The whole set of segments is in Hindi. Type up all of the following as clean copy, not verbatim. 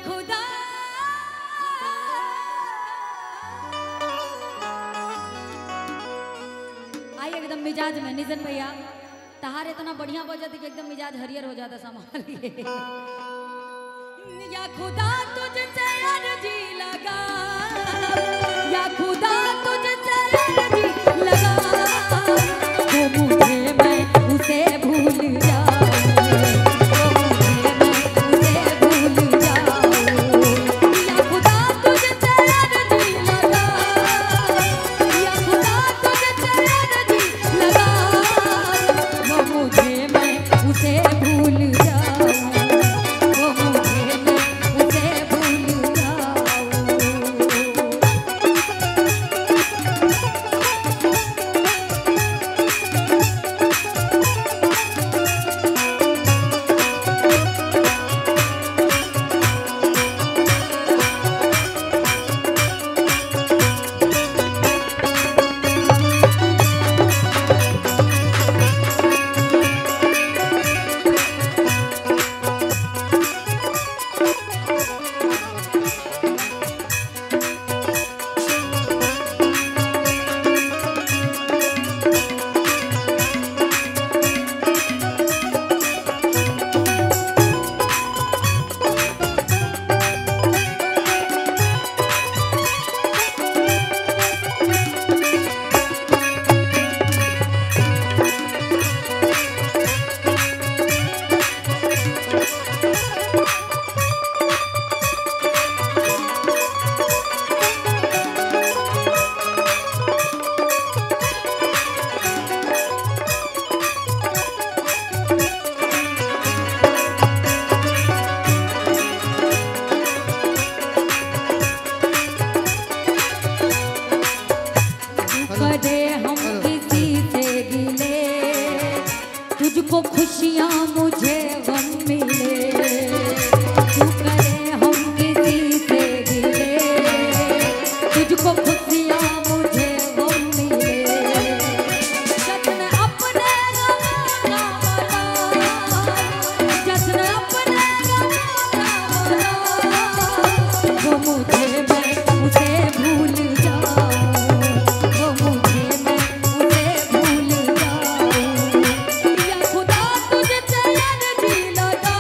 खुदा आई एकदम मिजाज में निजन भैया तहार इतना बढ़िया बजत कि एकदम मिजाज हरियर हो जाता संभालिए। या खुदा तुझसे अर्जी लगा, या खुदा तुझसे अर्जी लगा, तो मुझे मैं उसे भूल जाऊं, तो मुझे मैं उसे भूल जाऊं। या खुदा तुझसे अर्जी लगा, या खुदा तुझसे अर्जी लगा, वो मुझे मैं उसे भूल जाऊं, वो मुझे मैं उसे भूल जाऊं। करे हम किसी से गिले, तुझको खुशियाँ मुझे गम मिले। तू करे हम किसी से गिले, तुझको खुशियाँ मुझे गम मिले। जश्न अपने गमों का मना, जश्न अपने गमों का मना, वो मुझे मैं उसे भूल जाऊं, वो मुझे मैं उसे भूल जाऊं। या खुदा तुझसे अर्जी लगा,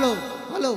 हेलो हेलो